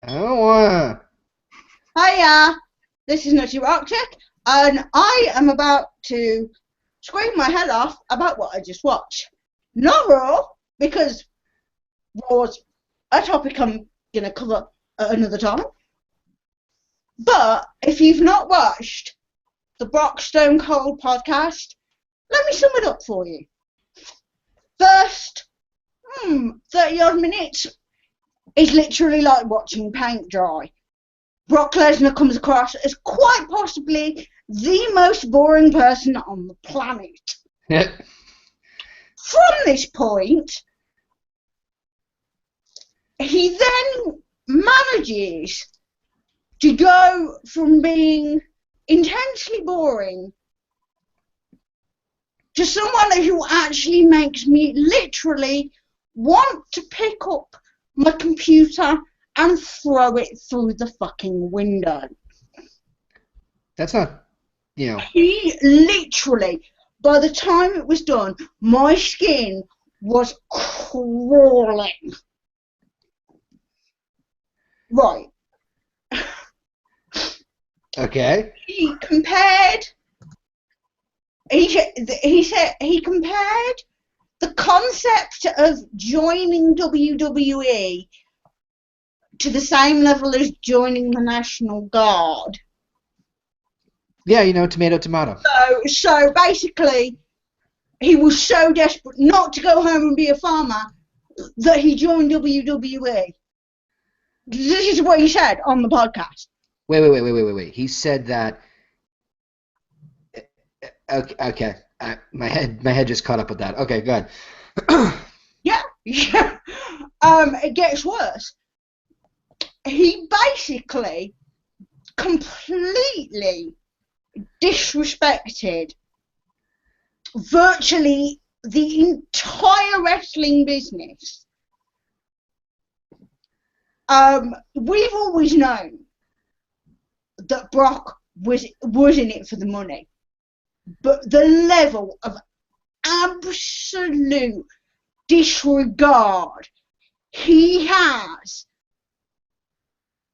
I don't wanna. Hiya, this is Nutty Rockchick, and I am about to scream my head off about what I just watched. Not Raw, because Raw's a topic I'm going to cover at another time. But if you've not watched the Brock Stone Cold podcast, let me sum it up for you. First, 30 odd minutes is literally like watching paint dry. Brock Lesnar comes across as quite possibly the most boring person on the planet. From this point, he then manages to go from being intensely boring to someone who actually makes me literally want to pick up my computer and throw it through the fucking window. That's not, He literally, by the time it was done, my skin was crawling. Right. Okay. He compared the concept of joining WWE to the same level as joining the National Guard. Yeah, tomato, tomato. So basically, he was so desperate not to go home and be a farmer that he joined WWE. This is what he said on the podcast. Wait. He said that. Okay. My head just caught up with that. Okay, good. Yeah. It gets worse. He basically completely disrespected virtually the entire wrestling business. We've always known that Brock was in it for the money, but the level of absolute disregard he has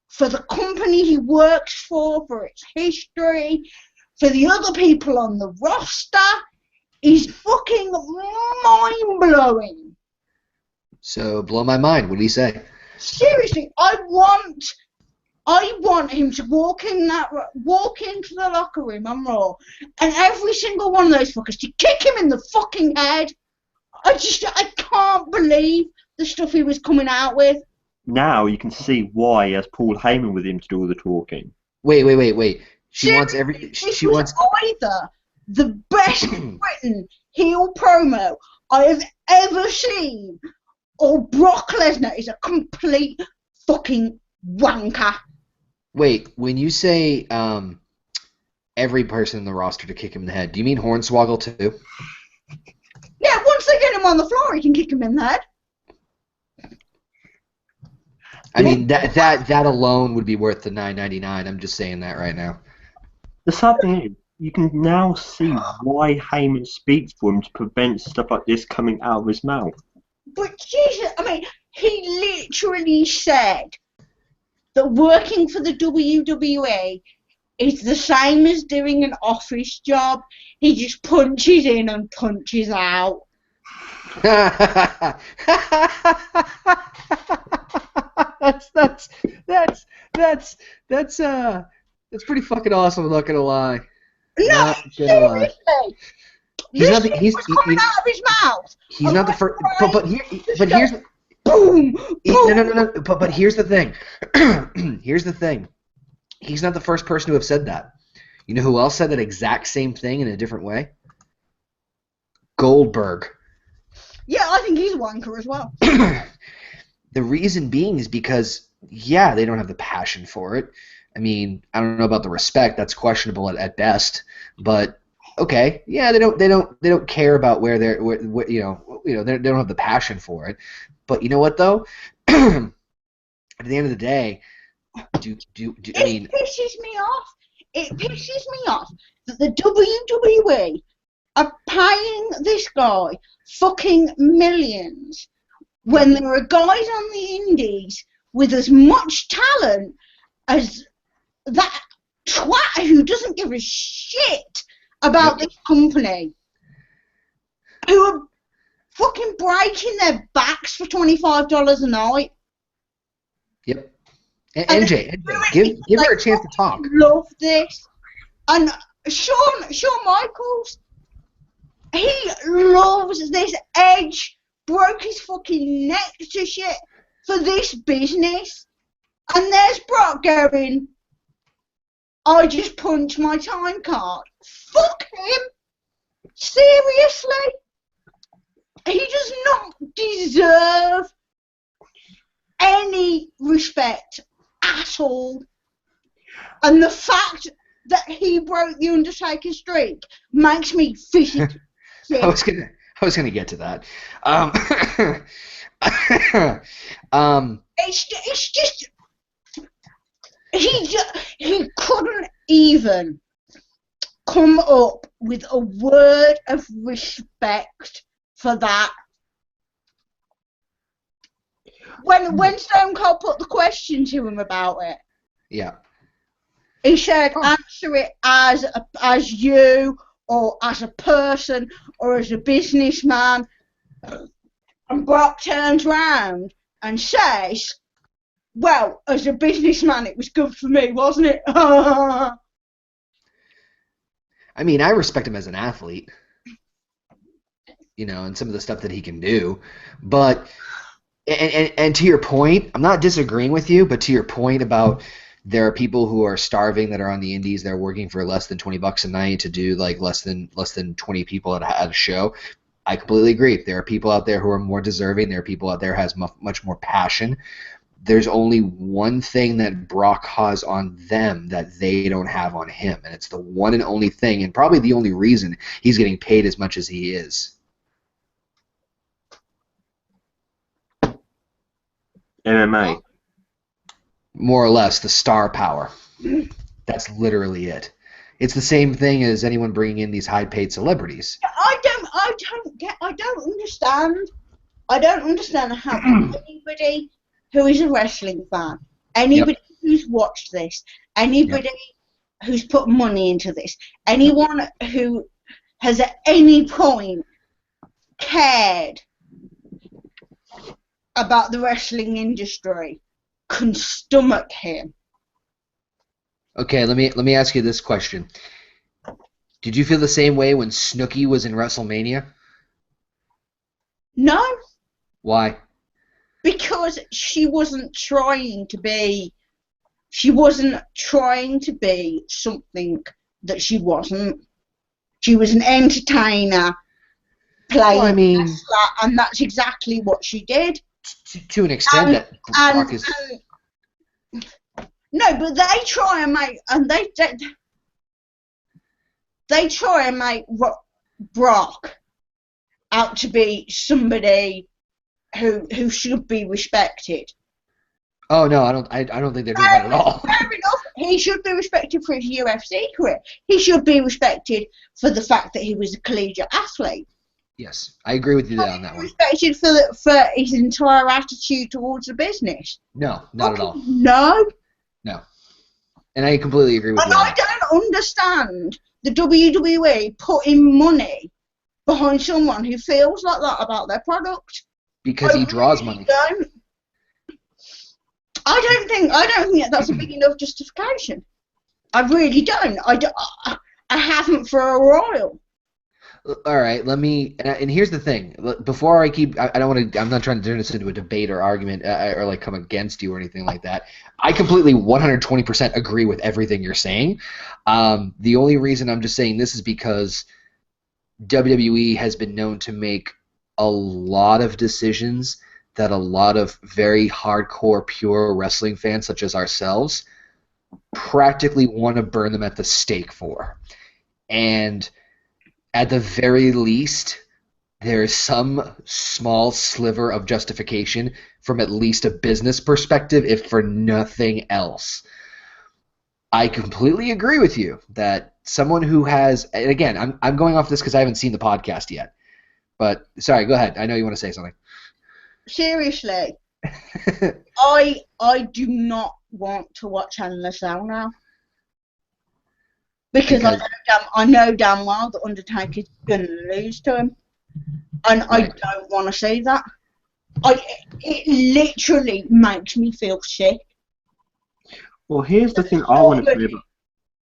for the company he works for its history, for the other people on the roster, is fucking mind-blowing. So, blow my mind. What did he say? Seriously, I want him to walk into the locker room on Raw, and every single one of those fuckers to kick him in the fucking head. I can't believe the stuff he was coming out with. Now you can see why he has Paul Heyman with him to do all the talking. Wait. She Seriously, wants either the best written heel promo I have ever seen, or Brock Lesnar is a complete fucking wanker. Wait, when you say every person in the roster to kick him in the head, do you mean Hornswoggle too? Yeah, once they get him on the floor, he can kick him in the head. I mean, that alone would be worth the $9.99. I'm just saying that right now. The sad thing is, you can now see why Heyman speaks for him to prevent stuff like this coming out of his mouth. But Jesus, I mean, he literally said that working for the WWE is the same as doing an office job. He just punches in and punches out. That's pretty fucking awesome. I'm not gonna lie. No, seriously. This was coming out of his mouth. He's not the first. But here's. Boom. No. But here's the thing. Here's the thing. He's not the first person to have said that. You know who else said that exact same thing in a different way? Goldberg. Yeah, I think he's a wanker as well. The reason being is because, yeah, they don't have the passion for it. I mean, I don't know about the respect. That's questionable at best. But okay, yeah, they don't care about where they don't have the passion for it. But you know what though? At the end of the day, It pisses me off. It pisses me off that the WWE are paying this guy fucking millions when there are guys on the indies with as much talent as that twat who doesn't give a shit about this company, who are fucking breaking their backs for $25 a night. Yep. NJ, give her a chance to talk. Love this. And Shawn Michaels, he loves this. Edge broke his fucking neck to shit for this business. And there's Brock going, I just punched my time card. Fuck him. Seriously? He does not deserve any respect at all. And the fact that he broke the Undertaker streak makes me physically sick. I was gonna get to that. It's just he couldn't even come up with a word of respect for that. When Stone Cold put the question to him about it, yeah, he said, answer it as you, or as a person, or as a businessman. And Brock turns round and says, well, as a businessman, it was good for me, wasn't it? I mean, I respect him as an athlete, and some of the stuff that he can do. But, and to your point, I'm not disagreeing with you, but to your point about there are people who are starving that are on the indies, they're working for less than $20 a night to do like less than 20 people at a show. I completely agree. There are people out there who are more deserving. There are people out there who has much more passion. There's only one thing that Brock has on them that they don't have on him, and it's the one and only thing, and probably the only reason he's getting paid as much as he is. MMA. More or less, the star power. That's literally it. It's the same thing as anyone bringing in these high-paid celebrities. I don't understand how anybody who is a wrestling fan, anybody who's watched this, anybody who's put money into this, anyone who has at any point cared about the wrestling industry can stomach him. Okay, let me ask you this question. Did you feel the same way when Snooki was in WrestleMania? No. Why? Because she wasn't trying to be something that she wasn't. She was an entertainer playing wrestler, and that's exactly what she did. To an extent, that Brock is. No, but they try and make Brock out to be somebody who should be respected. Oh no, I don't think they're doing that at all. Fair enough. He should be respected for his UFC career. He should be respected for the fact that he was a collegiate athlete. Yes, I agree with you on that one. Respected for his entire attitude towards the business. No, not at all. No. No. And I completely agree with you. And I don't understand the WWE putting money behind someone who feels like that about their product. Because he draws money. I don't think that's a big enough justification. I really don't. I haven't for a while. All right, and here's the thing. Before I don't want to. I'm not trying to turn this into a debate or argument or like come against you or anything like that. I completely 120% agree with everything you're saying. The only reason I'm just saying this is because WWE has been known to make a lot of decisions that a lot of very hardcore, pure wrestling fans, such as ourselves, practically want to burn them at the stake for. And at the very least, there is some small sliver of justification from at least a business perspective, if for nothing else. I completely agree with you that someone who has, and again, I'm going off this because I haven't seen the podcast yet. But sorry, go ahead. I know you want to say something. Seriously, I do not want to watch Hell in a Cell now because Because I know damn well the Undertaker's gonna lose to him, and I right. don't want to see that. It literally makes me feel sick. Well, here's the thing I want to say about.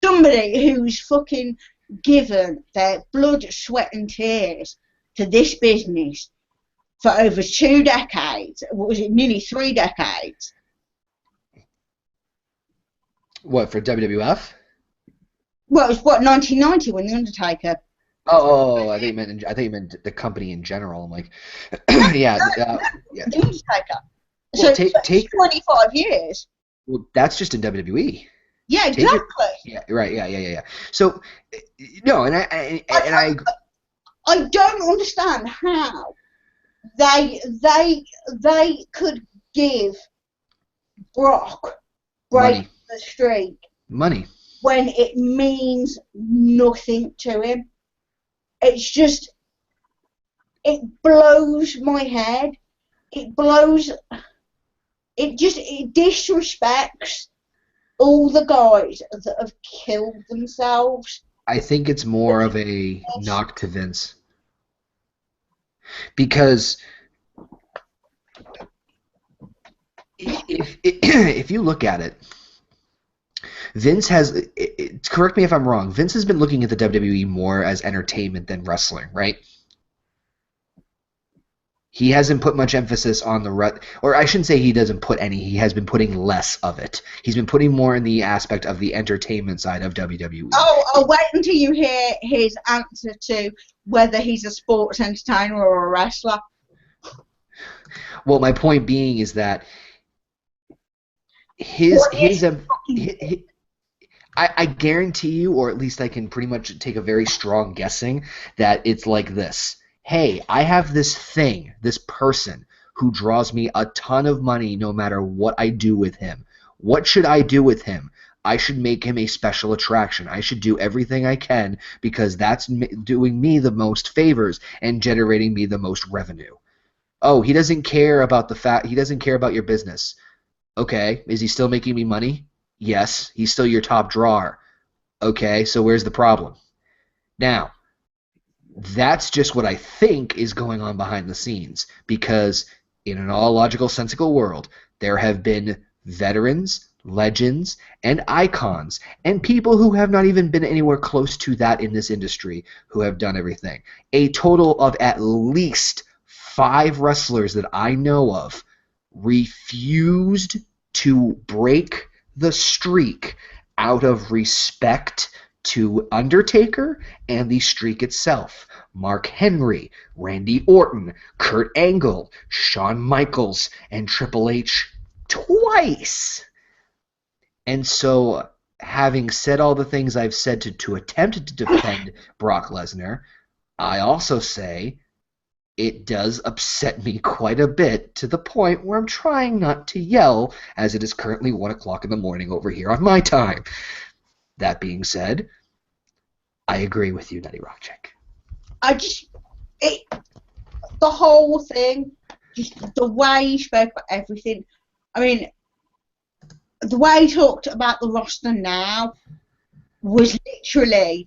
Somebody who's fucking given their blood, sweat, and tears to this business for over 2 decades. What was it? Nearly 3 decades. What, for WWF? Well, it was what 1990 when the Undertaker. Oh, I think you meant the company in general. I'm like, yeah, yeah. The Undertaker. Well, So take 25 years. well, that's just in WWE. Yeah, Take it. exactly. Yeah, right. Yeah. So, no, and I don't understand how they could give Brock break money, the streak money. when it means nothing to him. It's just, it blows my head. It disrespects all the guys that have killed themselves. I think it's more of a knock to Vince because if you look at it, Vince has. Correct me if I'm wrong. Vince has been looking at the WWE more as entertainment than wrestling, right? He hasn't put much emphasis on or I shouldn't say he doesn't put any. He has been putting less of it. He's been putting more in the aspect of the entertainment side of WWE. I'll wait until you hear his answer to whether he's a sports entertainer or a wrestler. Well, my point being is that I guarantee you, or at least I can pretty much take a very strong guessing that it's like this. Hey, I have this thing, this person who draws me a ton of money no matter what I do with him. What should I do with him? I should make him a special attraction. I should do everything I can because that's doing me the most favors and generating me the most revenue. Oh, he doesn't care about he doesn't care about your business. Okay, is he still making me money? Yes, he's still your top drawer. Okay, so where's the problem? Now, that's just what I think is going on behind the scenes because in an all logical, sensical world, there have been veterans, legends, and icons, and people who have not even been anywhere close to that in this industry who have done everything. A total of at least 5 wrestlers that I know of refused to break the streak out of respect to Undertaker and the streak itself. Mark Henry, Randy Orton, Kurt Angle, Shawn Michaels, and Triple H twice. And so, having said all the things I've said to attempt to defend Brock Lesnar, I also say it does upset me quite a bit to the point where I'm trying not to yell as it is currently 1 o'clock in the morning over here on my time. That being said, I agree with you, Nutty Rock Chick. The whole thing, just the way he spoke about everything. I mean, the way he talked about the roster now was literally,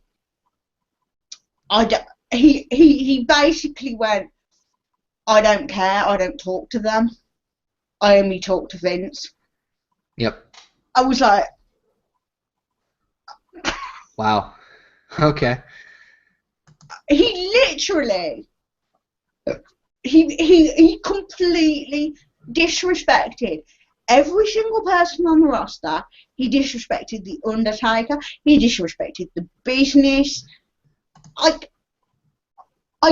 he basically went, I don't care, I don't talk to them, I only talk to Vince. Yep. I was like, wow. Okay. He literally, he completely disrespected every single person on the roster. He disrespected the Undertaker. He disrespected the business. I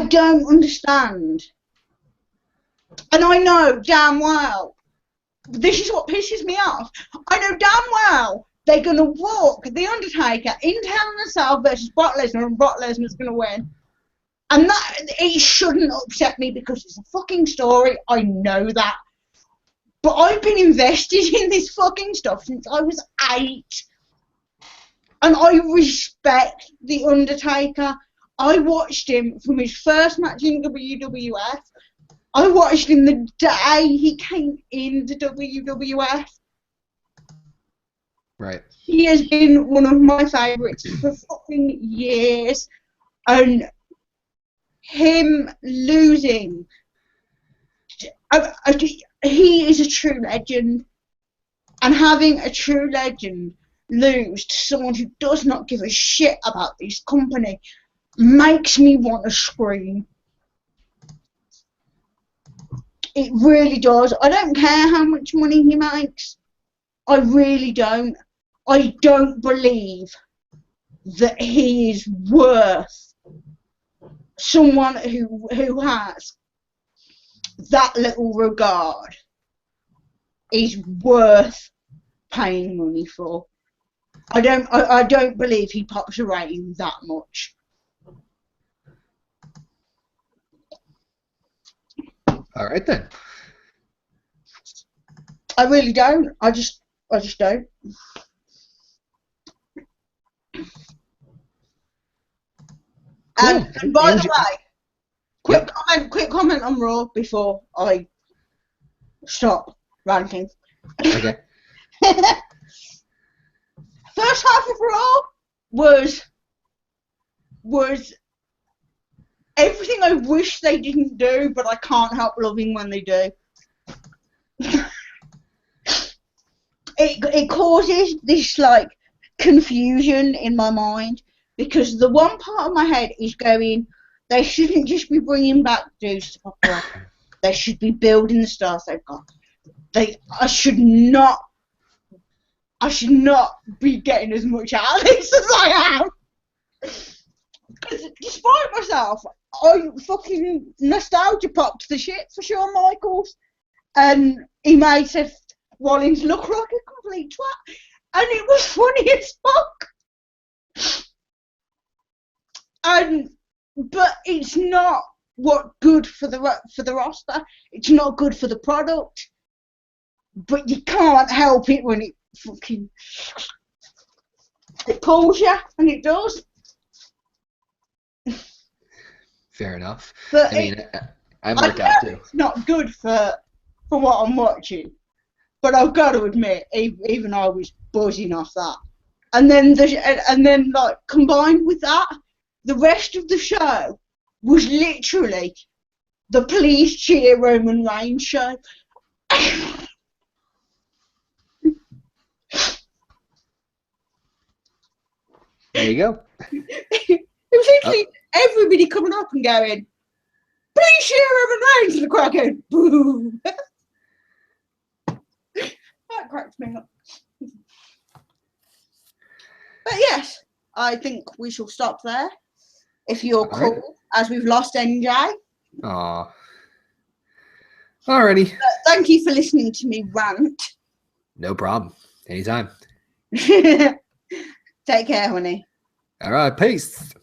don't understand. And I know damn well, this is what pisses me off. I know damn well they're going to walk the Undertaker into Hell in a Cell versus Brock Lesnar, and Brock Lesnar's going to win. And that, it shouldn't upset me because it's a fucking story. I know that. But I've been invested in this fucking stuff since I was 8. And I respect The Undertaker. I watched him from his first match in WWF I watched him the day he came into WWF. Right. He has been one of my favourites for fucking years. And him losing, he is a true legend. And having a true legend lose to someone who does not give a shit about this company makes me want to scream. It really does. I don't care how much money he makes. I really don't. I don't believe that he is worth someone who has that little regard is worth paying money for. I don't believe he pops a rating that much. All right then. I really don't. I just don't. Cool. And by the way, quick comment on Raw before I stop ranting. Okay. First half of Raw was everything I wish they didn't do, but I can't help loving when they do. It causes this like confusion in my mind because the one part of my head is going, they shouldn't just be bringing back dudes to pop up. They should be building the stars they've got. I should not be getting as much out of this as I am. Because despite myself, I fucking nostalgia popped the shit for Shawn Michaels, and he made Seth Rollins look like a complete twat, and it was funny as fuck. But it's not good for the roster. It's not good for the product. But you can't help it when it fucking pulls you, and it does. Fair enough. But I mean, I mark out too. It's not good for what I'm watching. But I've got to admit, even I was buzzing off that. And then like combined with that, the rest of the show was literally the Please Cheer Roman Reigns show. There you go. It was literally everybody coming up and going, "Please cheer Roman Reigns," and the crowd going, "Boo!" That cracked me up. But yes, I think we shall stop there. If you're cool, right, as we've lost NJ. Aw. Alrighty. Thank you for listening to me rant. No problem. Anytime. Take care, honey. All right, peace.